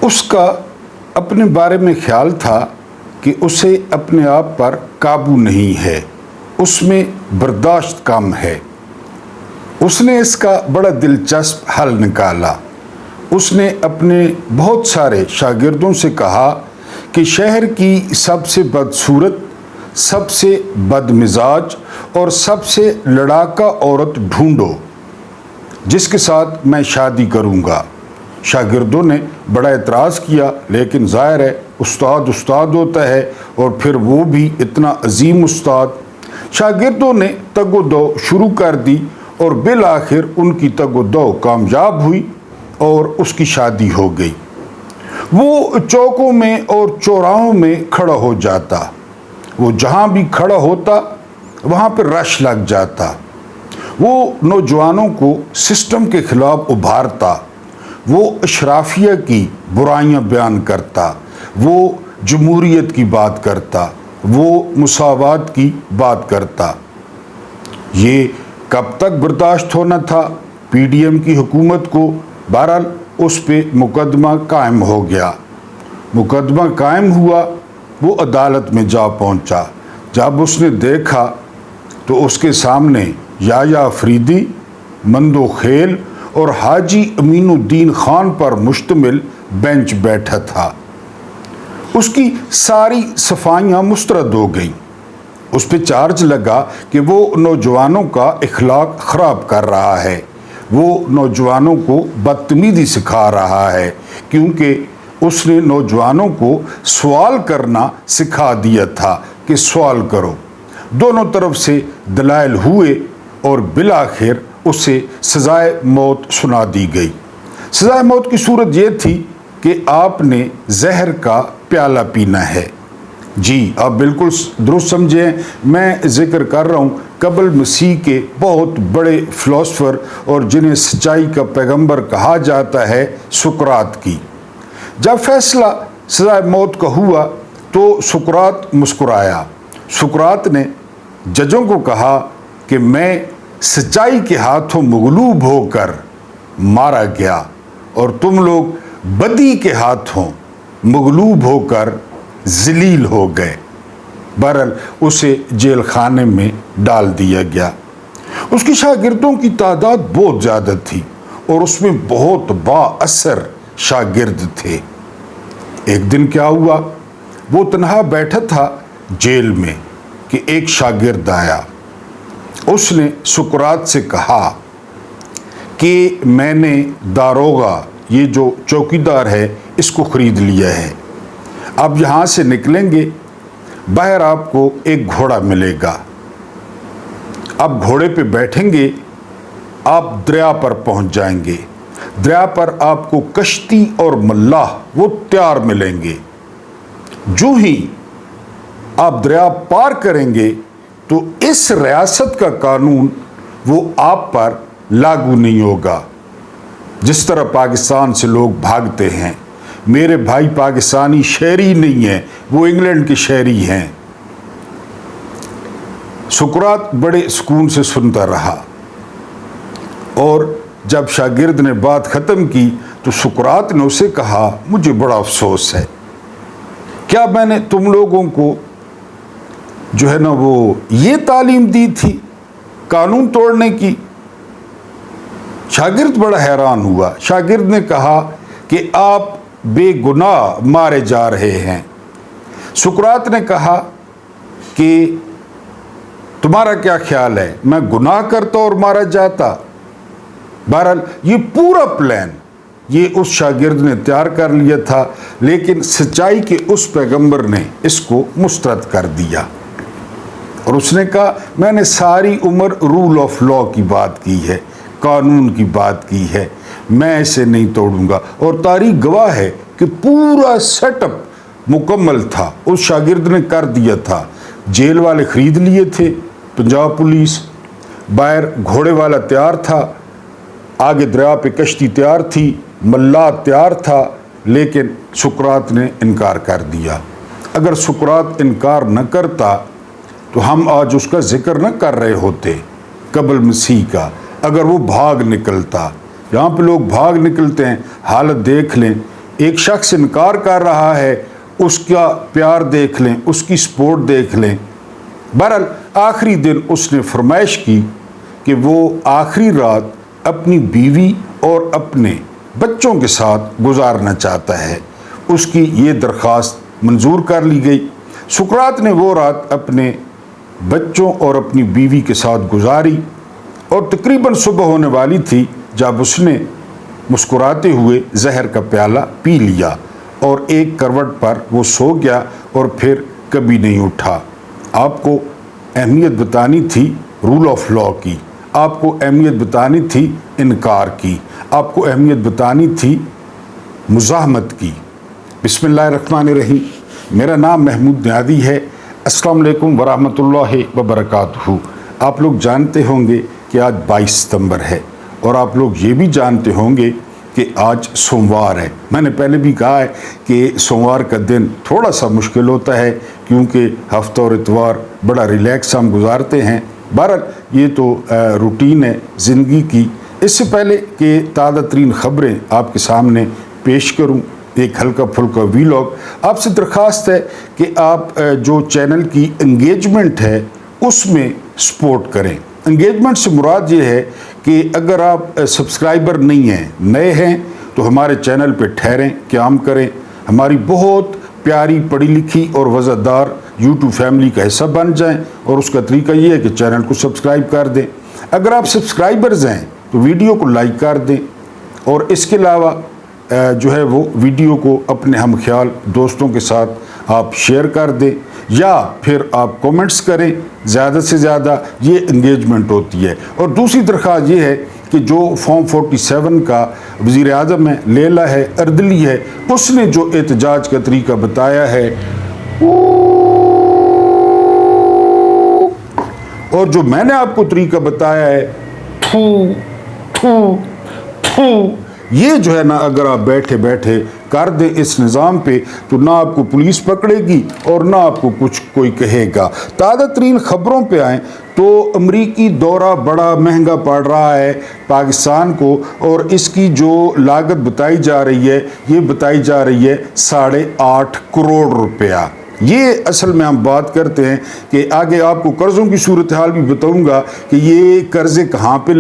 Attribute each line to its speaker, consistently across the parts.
Speaker 1: اس کا اپنے بارے میں خیال تھا کہ اسے اپنے آپ پر قابو نہیں ہے، اس میں برداشت کم ہے۔ اس نے اس کا بڑا دلچسپ حل نکالا۔ اس نے اپنے بہت سارے شاگردوں سے کہا کہ شہر کی سب سے بدصورت، سب سے بد مزاج اور سب سے لڑاکا عورت ڈھونڈو جس کے ساتھ میں شادی کروں گا۔ شاگردوں نے بڑا اعتراض کیا، لیکن ظاہر ہے استاد استاد ہوتا ہے، اور پھر وہ بھی اتنا عظیم استاد۔ شاگردوں نے تگ و دو شروع کر دی اور بالآخر ان کی تگ و دو کامیاب ہوئی اور اس کی شادی ہو گئی۔ وہ چوکوں میں اور چوراہوں میں کھڑا ہو جاتا، وہ جہاں بھی کھڑا ہوتا وہاں پہ رش لگ جاتا۔ وہ نوجوانوں کو سسٹم کے خلاف ابھارتا، وہ اشرافیہ کی برائیاں بیان کرتا، وہ جمہوریت کی بات کرتا، وہ مساوات کی بات کرتا۔ یہ کب تک برداشت ہونا تھا؟ پی ڈی ایم کی حکومت کو بہرحال اس پہ مقدمہ قائم ہو گیا۔ مقدمہ قائم ہوا، وہ عدالت میں جا پہنچا۔ جب اس نے دیکھا تو اس کے سامنے یحییٰ افریدی، مندو خیل اور حاجی امین الدین خان پر مشتمل بینچ بیٹھا تھا۔ اس کی ساری صفائیاں مسترد ہو گئیں۔ اس پہ چارج لگا کہ وہ نوجوانوں کا اخلاق خراب کر رہا ہے، وہ نوجوانوں کو بدتمیزی سکھا رہا ہے، کیونکہ اس نے نوجوانوں کو سوال کرنا سکھا دیا تھا کہ سوال کرو۔ دونوں طرف سے دلائل ہوئے اور بالآخر اسے سزائے موت سنا دی گئی۔ سزائے موت کی صورت یہ تھی کہ آپ نے زہر کا پیالہ پینا ہے۔ جی آپ بالکل درست سمجھیں، میں ذکر کر رہا ہوں قبل مسیح کے بہت بڑے فلاسفر اور جنہیں سچائی کا پیغمبر کہا جاتا ہے، سقراط کی۔ جب فیصلہ سزائے موت کا ہوا تو سقراط مسکرایا۔ سقراط نے ججوں کو کہا کہ میں سچائی کے ہاتھوں مغلوب ہو کر مارا گیا اور تم لوگ بدی کے ہاتھوں مغلوب ہو کر ذلیل ہو گئے۔ بہرحال اسے جیل خانے میں ڈال دیا گیا۔ اس کی شاگردوں کی تعداد بہت زیادہ تھی اور اس میں بہت با اثر شاگرد تھے۔ ایک دن کیا ہوا، وہ تنہا بیٹھا تھا جیل میں کہ ایک شاگرد آیا۔ اس نے سقراط سے کہا کہ میں نے داروغہ، یہ جو چوکیدار ہے، اس کو خرید لیا ہے۔ اب یہاں سے نکلیں گے، باہر آپ کو ایک گھوڑا ملے گا۔ اب گھوڑے پہ بیٹھیں گے، آپ دریا پر پہنچ جائیں گے۔ دریا پر آپ کو کشتی اور ملاح وہ تیار ملیں گے۔ جو ہی آپ دریا پار کریں گے تو اس ریاست کا قانون وہ آپ پر لاگو نہیں ہوگا۔ جس طرح پاکستان سے لوگ بھاگتے ہیں، میرے بھائی پاکستانی شہری نہیں ہیں، وہ انگلینڈ کے شہری ہیں۔ سقراط بڑے سکون سے سنتا رہا، اور جب شاگرد نے بات ختم کی تو سقراط نے اسے کہا، مجھے بڑا افسوس ہے، کیا میں نے تم لوگوں کو جو ہے نا وہ یہ تعلیم دی تھی قانون توڑنے کی؟ شاگرد بڑا حیران ہوا۔ شاگرد نے کہا کہ آپ بے گناہ مارے جا رہے ہیں۔ سقراط نے کہا کہ تمہارا کیا خیال ہے، میں گناہ کرتا اور مارا جاتا؟ بہرحال یہ پورا پلان یہ اس شاگرد نے تیار کر لیا تھا، لیکن سچائی کے اس پیغمبر نے اس کو مسترد کر دیا، اور اس نے کہا میں نے ساری عمر رول آف لا کی بات کی ہے، قانون کی بات کی ہے، میں اسے نہیں توڑوں گا۔ اور تاریخ گواہ ہے کہ پورا سیٹ اپ مکمل تھا، اس شاگرد نے کر دیا تھا۔ جیل والے خرید لیے تھے، پنجاب پولیس، باہر گھوڑے والا تیار تھا، آگے دریا پہ کشتی تیار تھی، ملاح تیار تھا، لیکن سقراط نے انکار کر دیا۔ اگر سقراط انکار نہ کرتا تو ہم آج اس کا ذکر نہ کر رہے ہوتے قبل مسیح کا۔ اگر وہ بھاگ نکلتا، یہاں پہ لوگ بھاگ نکلتے ہیں، حالت دیکھ لیں۔ ایک شخص انکار کر رہا ہے، اس کا پیار دیکھ لیں، اس کی سپورٹ دیکھ لیں۔ بہرحال آخری دن اس نے فرمائش کی کہ وہ آخری رات اپنی بیوی اور اپنے بچوں کے ساتھ گزارنا چاہتا ہے۔ اس کی یہ درخواست منظور کر لی گئی۔ سقراط نے وہ رات اپنے بچوں اور اپنی بیوی کے ساتھ گزاری، اور تقریباً صبح ہونے والی تھی جب اس نے مسکراتے ہوئے زہر کا پیالہ پی لیا اور ایک کروٹ پر وہ سو گیا اور پھر کبھی نہیں اٹھا۔ آپ کو اہمیت بتانی تھی رول آف لا کی، آپ کو اہمیت بتانی تھی انکار کی، آپ کو اہمیت بتانی تھی مزاحمت کی۔ بسم اللہ الرحمن الرحیم۔ میرا نام محمود نیادی ہے۔ السلام علیکم ورحمۃ اللہ وبرکاتہ۔ آپ لوگ جانتے ہوں گے کہ آج 22 ستمبر ہے، اور آپ لوگ یہ بھی جانتے ہوں گے کہ آج سوموار ہے۔ میں نے پہلے بھی کہا ہے کہ سوموار کا دن تھوڑا سا مشکل ہوتا ہے، کیونکہ ہفتہ اور اتوار بڑا ریلیکس ہم گزارتے ہیں۔ بہرحال یہ تو روٹین ہے زندگی کی۔ اس سے پہلے کہ تازہ ترین خبریں آپ کے سامنے پیش کروں، ایک ہلکا پھلکا ویلاگ، آپ سے درخواست ہے کہ آپ جو چینل کی انگیجمنٹ ہے اس میں سپورٹ کریں۔ انگیجمنٹ سے مراد یہ ہے کہ اگر آپ سبسکرائبر نہیں ہیں، نئے ہیں، تو ہمارے چینل پہ ٹھہریں، قیام کریں، ہماری بہت پیاری پڑھی لکھی اور وزادار یوٹیوب فیملی کا حصہ بن جائیں۔ اور اس کا طریقہ یہ ہے کہ چینل کو سبسکرائب کر دیں۔ اگر آپ سبسکرائبرز ہیں تو ویڈیو کو لائک کر دیں، اور اس کے علاوہ جو ہے وہ ویڈیو کو اپنے ہم خیال دوستوں کے ساتھ آپ شیئر کر دیں، یا پھر آپ کومنٹس کریں۔ زیادہ سے زیادہ یہ انگیجمنٹ ہوتی ہے۔ اور دوسری درخواست یہ ہے کہ جو فارم 47 کا وزیر اعظم ہے، لیلہ ہے، اردلی ہے، اس نے جو احتجاج کا طریقہ بتایا ہے، اور جو میں نے آپ کو طریقہ بتایا ہے، یہ جو ہے نا، اگر آپ بیٹھے بیٹھے کر دیں اس نظام پہ، تو نہ آپ کو پولیس پکڑے گی اور نہ آپ کو کچھ کوئی کہے گا۔ تازہ ترین خبروں پہ آئیں تو امریکی دورہ بڑا مہنگا پڑ رہا ہے پاکستان کو، اور اس کی جو لاگت بتائی جا رہی ہے، یہ بتائی جا رہی ہے 8.5 کروڑ روپیہ۔ یہ اصل میں ہم بات کرتے ہیں کہ آگے آپ کو قرضوں کی صورتحال بھی بتاؤں گا کہ یہ قرضے کہاں پہ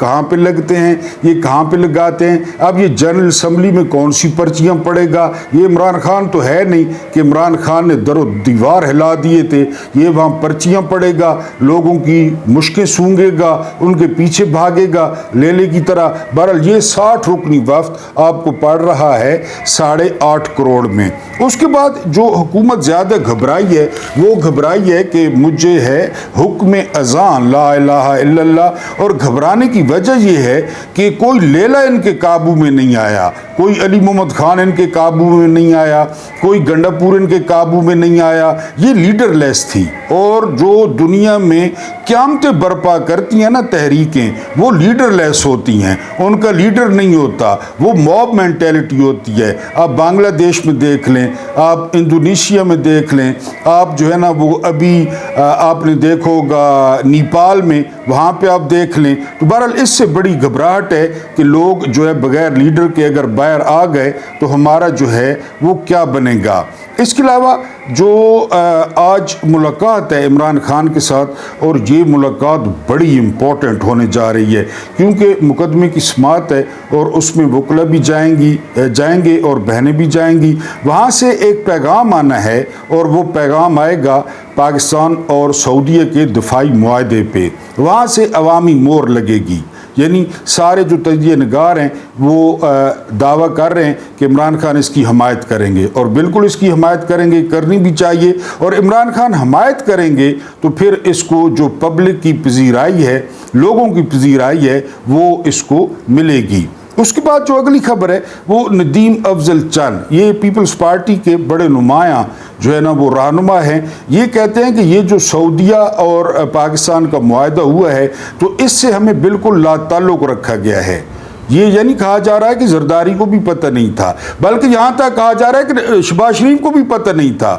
Speaker 1: کہاں پہ لگتے ہیں، یہ کہاں پہ لگاتے ہیں۔ اب یہ جنرل اسمبلی میں کون سی پرچیاں پڑے گا؟ یہ عمران خان تو ہے نہیں کہ عمران خان نے در و دیوار ہلا دیے تھے۔ یہ وہاں پرچیاں پڑے گا، لوگوں کی مشکیں سونگے گا، ان کے پیچھے بھاگے گا لیلے کی طرح۔ بہرحال یہ 60 رکنی وفد آپ کو پڑ رہا ہے 8.5 کروڑ میں۔ اس کے بعد جو حکومت زیادہ گھبرائی ہے، وہ گھبرائی ہے کہ مجھے ہے حکم اذان لا الہ الا اللہ، اور گھبرانے کی وجہ یہ ہے کہ کوئی لیلہ ان کے قابو میں نہیں آیا، کوئی علی محمد خان ان کے قابو میں نہیں آیا، کوئی گنڈا پور ان کے قابو میں نہیں آیا۔ یہ لیڈر لیس تھی، اور جو دنیا میں قیامتیں برپا کرتی ہیں نا تحریکیں، وہ لیڈر لیس ہوتی ہیں، ان کا لیڈر نہیں ہوتا، وہ موب مینٹیلٹی ہوتی ہے۔ آپ بنگلہ دیش میں دیکھ لیں، آپ انڈونیشیا میں دیکھ لیں، آپ جو ہے نا وہ ابھی آپ نے دیکھو گا نیپال میں، وہاں پہ آپ دیکھ لیں۔ تو بہرحال اس سے بڑی گھبراہٹ ہے کہ لوگ جو ہے بغیر لیڈر کے اگر باہر آ گئے تو ہمارا جو ہے وہ کیا بنے گا۔ اس کے علاوہ جو آج ملاقات ہے عمران خان کے ساتھ، اور یہ ملاقات بڑی امپورٹنٹ ہونے جا رہی ہے، کیونکہ مقدمے کی سماعت ہے، اور اس میں وکلا بھی جائیں گے اور بہنیں بھی جائیں گی۔ وہاں سے ایک پیغام آنا ہے، اور وہ پیغام آئے گا پاکستان اور سعودیہ کے دفاعی معاہدے پہ۔ وہاں سے عوامی مور لگے گی، یعنی سارے جو تجزیہ نگار ہیں وہ دعویٰ کر رہے ہیں کہ عمران خان اس کی حمایت کریں گے، اور بالکل اس کی حمایت کریں گے، کرنی بھی چاہیے۔ اور عمران خان حمایت کریں گے تو پھر اس کو جو پبلک کی پذیرائی ہے، لوگوں کی پذیرائی ہے، وہ اس کو ملے گی۔ اس کے بعد جو اگلی خبر ہے وہ ندیم افضل چند، یہ پیپلز پارٹی کے بڑے نمایاں جو ہے نا وہ رہنما ہیں، یہ کہتے ہیں کہ یہ جو سعودیہ اور پاکستان کا معاہدہ ہوا ہے تو اس سے ہمیں بالکل لا تعلق رکھا گیا ہے۔ یہ یعنی کہا جا رہا ہے کہ زرداری کو بھی پتہ نہیں تھا، بلکہ یہاں تک کہا جا رہا ہے کہ شہباز شریف کو بھی پتہ نہیں تھا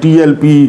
Speaker 1: TLP,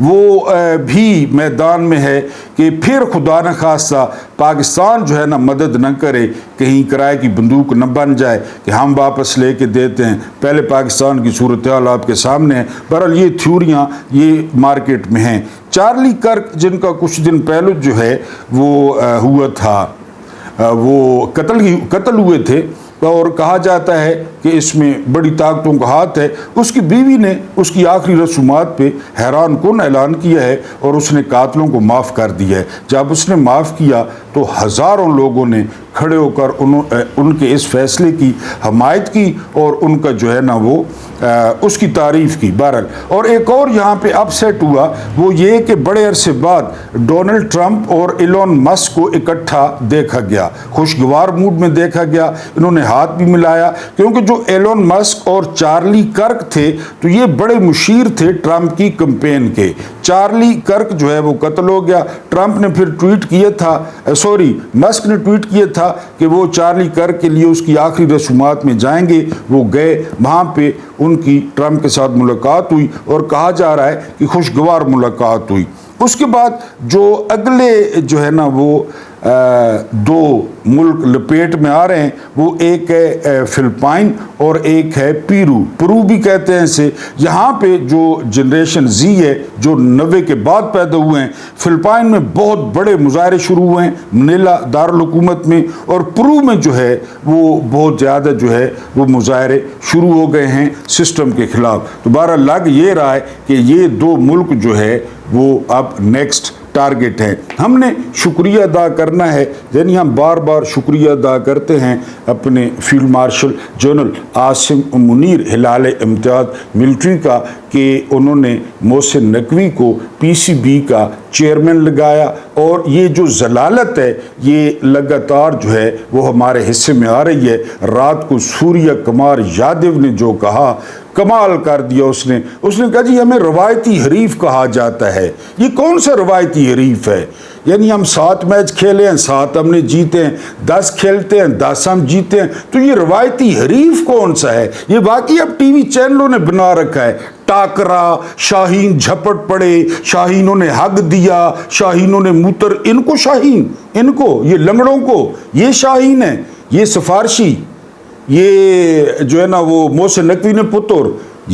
Speaker 1: وہ بھی میدان میں ہے کہ پھر خدا نخواستہ پاکستان جو ہے نا مدد نہ کرے، کہیں کرائے کی بندوق نہ بن جائے کہ ہم واپس لے کے دیتے ہیں۔ پہلے پاکستان کی صورتحال آپ کے سامنے ہے۔ بہرحال یہ تھیوریاں یہ مارکیٹ میں ہیں۔ چارلی کرک جن کا کچھ دن پہلے جو ہے وہ ہوا تھا، وہ قتل ہوئے تھے، اور کہا جاتا ہے کہ اس میں بڑی طاقتوں کا ہاتھ ہے۔ اس کی بیوی نے اس کی آخری رسومات پہ حیران کن اعلان کیا ہے اور اس نے قاتلوں کو معاف کر دیا ہے۔ جب اس نے معاف کیا تو ہزاروں لوگوں نے کھڑے ہو کر ان کے اس فیصلے کی حمایت کی اور ان کا جو ہے نا وہ اس کی تعریف کی۔ بہرحال اور ایک اور یہاں پہ اپ سیٹ ہوا، وہ یہ کہ بڑے عرصے بعد ڈونلڈ ٹرمپ اور ایلون مسک کو اکٹھا دیکھا گیا، خوشگوار موڈ میں دیکھا گیا، انہوں نے ہاتھ بھی ملایا، کیونکہ جو ایلون مسک اور چارلی کرک تھے تو یہ بڑے مشیر تھے ٹرمپ کی کمپین کے۔ چارلی کرک جو ہے وہ قتل ہو گیا۔ ٹرمپ نے پھر ٹویٹ کیا تھا، مسک نے ٹویٹ کیا تھا کہ وہ چارلی کرک کے لیے اس کی آخری رسومات میں جائیں گے۔ وہ گئے، وہاں پہ ان کی ٹرمپ کے ساتھ ملاقات ہوئی اور کہا جا رہا ہے کہ خوشگوار ملاقات ہوئی۔ اس کے بعد جو اگلے جو ہے نا وہ دو ملک لپیٹ میں آ رہے ہیں، وہ ایک ہے فلپائن اور ایک ہے پیرو بھی کہتے ہیں اسے۔ یہاں پہ جو جنریشن زی ہے، جو 90 کے بعد پیدا ہوئے ہیں، فلپائن میں بہت بڑے مظاہرے شروع ہوئے ہیں منیلا دارالحکومت میں، اور پیرو میں جو ہے وہ بہت زیادہ جو ہے وہ مظاہرے شروع ہو گئے ہیں سسٹم کے خلاف۔ تو بہرحال لگ یہ رہا ہے کہ یہ دو ملک جو ہے وہ اب نیکسٹ ٹارگٹ ہے۔ ہم نے شکریہ ادا کرنا ہے، یعنی ہم بار بار شکریہ ادا کرتے ہیں اپنے field marshal general Asim Munir Hilal Imtiaz military کا کہ انہوں نے محسن نقوی کو پی سی بی کا چیئرمین لگایا، اور یہ جو ضلالت ہے یہ لگاتار جو ہے وہ ہمارے حصے میں آ رہی ہے۔ رات کو سوریہ کمار یادو نے جو کہا، کمال کر دیا اس نے کہا جی ہمیں روایتی حریف کہا جاتا ہے۔ یہ کون سا روایتی حریف ہے؟ یعنی ہم 7 میچ کھیلے ہیں، 7 ہم نے جیتے ہیں، 10 کھیلتے ہیں 10 ہم جیتے ہیں، تو یہ روایتی حریف کون سا ہے؟ یہ واقعی اب ٹی وی چینلوں نے بنا رکھا ہے۔ ٹاکرا، شاہین جھپٹ پڑے، شاہینوں نے حق دیا، شاہینوں نے موتر، ان کو شاہین، ان کو یہ لنگڑوں کو یہ شاہین ہے، یہ سفارشی، یہ جو ہے نا وہ محسن نقوی نے پتر،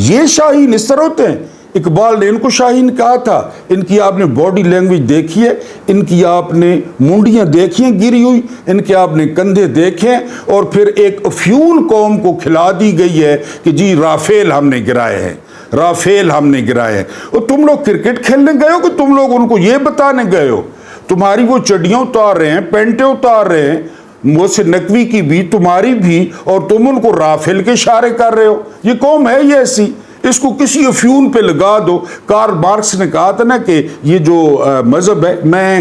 Speaker 1: یہ شاہین اس طرح ہوتے ہیں۔ اقبال نے ان کو شاہین کہا تھا۔ ان کی آپ نے باڈی لینگویج دیکھی ہے، ان کی آپ نے مونڈیاں دیکھی ہیں گری ہوئی، ان کے آپ نے کندھے دیکھے، اور پھر ایک افیون قوم کو کھلا دی گئی ہے کہ جی رافیل ہم نے گرائے ہیں، رافیل ہم نے گرائے ہیں۔ اور تم لوگ کرکٹ کھیلنے گئے ہو کہ تم لوگ ان کو یہ بتانے گئے ہو؟ تمہاری وہ چڈیاں اتار رہے ہیں، پینٹیں اتار رہے ہیں، محسن نقوی کی بھی تمہاری بھی، اور تم ان کو رافیل کے اشارے کر رہے ہو۔ یہ قوم ہے یہ ایسی، اس کو کسی افیون پہ لگا دو۔ کارل مارکس نے کہا تھا نا کہ یہ جو مذہب ہے، میں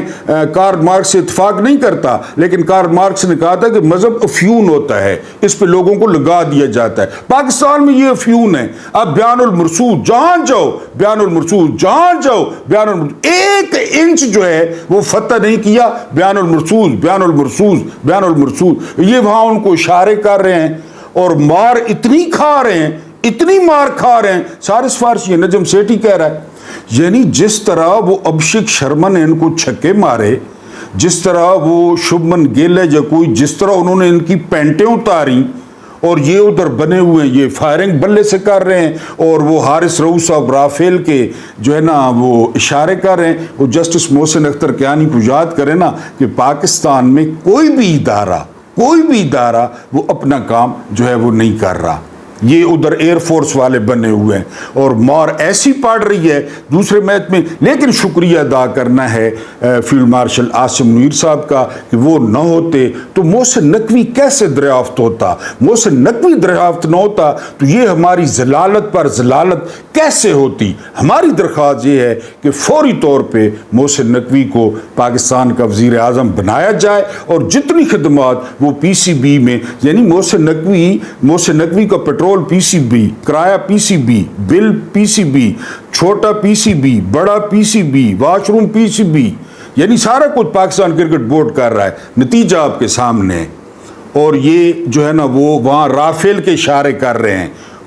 Speaker 1: کارل مارکس سے اتفاق نہیں کرتا، لیکن کارل مارکس نے کہا تھا کہ مذہب افیون ہوتا ہے، اس پہ لوگوں کو لگا دیا جاتا ہے۔ پاکستان میں یہ افیون ہے۔ اب بیان المرصود جہاں جاؤ، بیان المرصود جہاں جاؤ، بیان المرصود، 1 انچ جو ہے وہ فتح نہیں کیا، بیان المرصود، بیان المرصود، بیان المرصود، یہ وہاں ان کو اشارے کر رہے ہیں، اور مار اتنی کھا رہے ہیں، اتنی مار کھا رہے ہیں۔ سارس فارسی نجم سیٹھی کہہ رہا ہے، یعنی جس طرح وہ ابھشیک شرما نے ان کو چھکے مارے، جس طرح وہ شبمن گل ہے یا کوئی، جس طرح انہوں نے ان کی پینٹیں اتاری، اور یہ ادھر بنے ہوئے ہیں، یہ فائرنگ بلے سے کر رہے ہیں، اور وہ حارث رؤوف صاحب رافیل کے جو ہے نا وہ اشارے کر رہے ہیں۔ وہ جسٹس محسن اختر کیانی کو یاد کرے نا کہ پاکستان میں کوئی بھی ادارہ وہ اپنا کام جو ہے وہ نہیں کر رہا۔ یہ ادھر ایئر فورس والے بنے ہوئے ہیں، اور مار ایسی پڑ رہی ہے دوسرے میچ میں۔ لیکن شکریہ ادا کرنا ہے فیلڈ مارشل عاصم منیر صاحب کا کہ وہ نہ ہوتے تو محسن نقوی کیسے دریافت ہوتا؟ محسن نقوی دریافت نہ ہوتا تو یہ ہماری ضلالت پر ضلالت کیسے ہوتی؟ ہماری درخواست یہ ہے کہ فوری طور پہ محسن نقوی کو پاکستان کا وزیر اعظم بنایا جائے، اور جتنی خدمات وہ پی سی بی میں، یعنی محسن نقوی کا پیٹرول پی سی بی، کرایہ پی سی بی، بل پی سی بی، چھوٹا پی سی بی، بڑا پی سی بی، واش روم پی سی بی، یعنی سارا کچھ پاکستان کرکٹ بورڈ کر رہا ہے۔ نتیجہ آپ کے سامنے ہے، اور یہ جو ہے نا وہ وہاں رافیل کے اشارے کر رہے ہیں،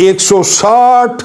Speaker 1: 160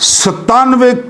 Speaker 1: 97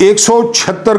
Speaker 1: 176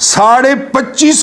Speaker 1: 25.5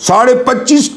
Speaker 1: 25.5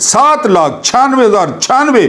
Speaker 1: 7,96,096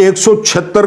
Speaker 1: 176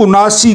Speaker 1: 79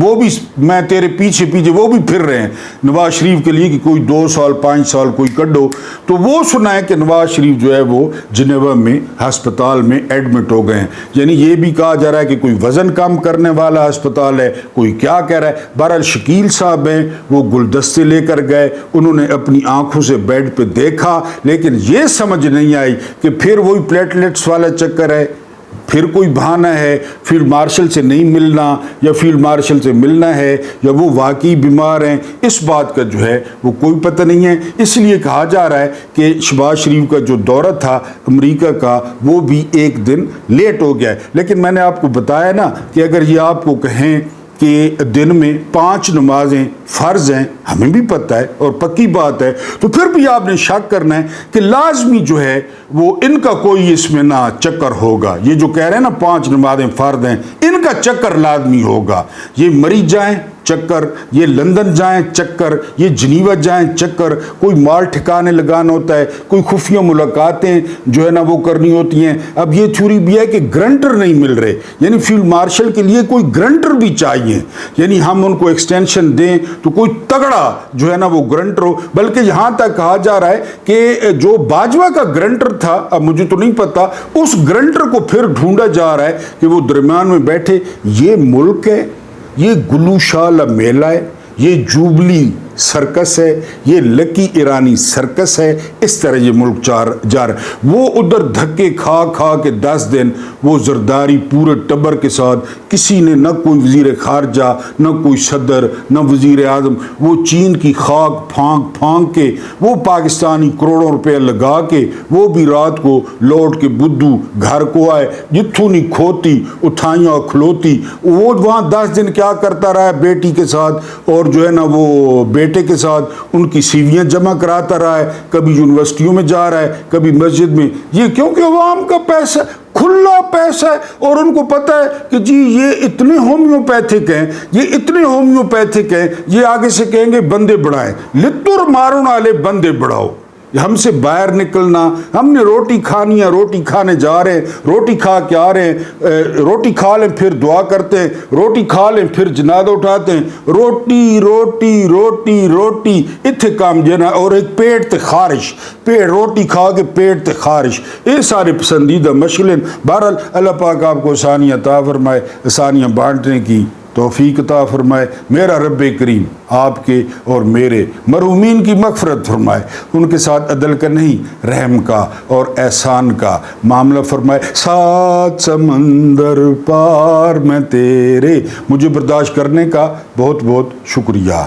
Speaker 1: وہ بھی میں تیرے پیچھے پیچھے وہ بھی پھر رہے ہیں نواز شریف کے لیے کہ کوئی 2 سال 5 سال کوئی کڈو. تو وہ سنا ہے کہ نواز شریف جو ہے وہ جنیوا میں ہسپتال میں ایڈمٹ ہو گئے ہیں. یعنی یہ بھی کہا جا رہا ہے کہ کوئی وزن کم کرنے والا ہسپتال ہے, کوئی کیا کہہ رہا ہے. بہرحال شکیل صاحب ہیں, وہ گلدستے لے کر گئے, انہوں نے اپنی آنکھوں سے بیڈ پہ دیکھا, لیکن یہ سمجھ نہیں آئی کہ پھر وہی پلیٹلیٹس والا چکر ہے, پھر کوئی بہانہ ہے, فیلڈ مارشل سے نہیں ملنا یا فیلڈ مارشل سے ملنا ہے یا وہ واقعی بیمار ہیں, اس بات کا جو ہے وہ کوئی پتہ نہیں ہے. اس لیے کہا جا رہا ہے کہ شہباز شریف کا جو دورہ تھا امریکہ کا وہ بھی ایک دن لیٹ ہو گیا ہے. لیکن میں نے آپ کو بتایا نا کہ اگر یہ آپ کو کہیں کہ دن میں 5 نمازیں فرض ہیں, ہمیں بھی پتہ ہے اور پکی بات ہے, تو پھر بھی آپ نے شک کرنا ہے کہ لازمی جو ہے وہ ان کا کوئی اس میں نہ چکر ہوگا. یہ جو کہہ رہے ہیں نا 5 نمازیں فرض ہیں, ان کا چکر لازمی ہوگا. یہ مری جائیں چکر, یہ لندن جائیں چکر, یہ جنیوا جائیں چکر, کوئی مال ٹھکانے لگانا ہوتا ہے, کوئی خفیہ ملاقاتیں جو ہے نا وہ کرنی ہوتی ہیں. اب یہ تھیوری بھی ہے کہ گرنٹر نہیں مل رہے, یعنی فیلڈ مارشل کے لیے کوئی گرنٹر بھی چاہیے. یعنی ہم ان کو ایکسٹینشن دیں تو کوئی تگڑا جو ہے نا وہ گرنٹر ہو. بلکہ یہاں تک کہا جا رہا ہے کہ جو باجوہ کا گرنٹر تھا, اب مجھے تو نہیں پتا, اس گرنٹر کو پھر ڈھونڈا جا رہا ہے کہ وہ درمیان میں بیٹھے. یہ ملک ہے, یہ گلو شالہ میلہ ہے, یہ جوبلی سرکس ہے, یہ لکی ایرانی سرکس ہے. اس طرح یہ ملک جا رہا ہے. وہ ادھر دھکے کھا کھا کے 10 دن وہ زرداری پورے ٹبر کے ساتھ, کسی نے نہ کوئی وزیر خارجہ, نہ کوئی صدر, نہ وزیر اعظم, وہ چین کی خاک پھانک پھانک کے, وہ پاکستانی کروڑوں روپے لگا کے, وہ بھی رات کو لوٹ کے بدھو گھر کو آئے, جتھوں نہیں کھوتی اٹھائیاں کھلوتی. وہ وہاں 10 دن کیا کرتا رہا ہے بیٹی کے ساتھ, اور جو ہے نا وہ بیٹے کے ساتھ ان کی سیویاں جمع کراتا رہا ہے. کبھی یونیورسٹیوں میں جا رہا ہے, کبھی مسجد میں. یہ کیونکہ عوام کا پیسہ, کھلا پیسہ ہے, اور ان کو پتہ ہے کہ جی یہ اتنے ہومیوپیتھک ہیں, یہ اتنے ہومیوپیتھک ہیں, یہ آگے سے کہیں گے بندے بڑھائیں. لتر مارن والے بندے بڑھاؤ, ہم سے باہر نکلنا. ہم نے روٹی کھانی ہے, روٹی کھانے جا رہے ہیں, روٹی کھا کے آ رہے ہیں, روٹی کھا لیں پھر دعا کرتے ہیں, روٹی کھا لیں پھر جنازہ اٹھاتے ہیں. روٹی روٹی روٹی روٹی اتنے کام جنا, اور ایک پیٹ تے خارش, پیٹ روٹی کھا کے پیٹ تے خارش, یہ سارے پسندیدہ مشغلیں. بہرحال اللہ پاک آپ کو آسانیاں عطا فرمائے, آسانیاں بانٹنے کی توفیق عطا فرمائے. میرا رب کریم آپ کے اور میرے مرحومین کی مغفرت فرمائے, ان کے ساتھ عدل کا نہیں رحم کا اور احسان کا معاملہ فرمائے. 7 سمندر پار میں تیرے, مجھے برداشت کرنے کا بہت بہت شکریہ.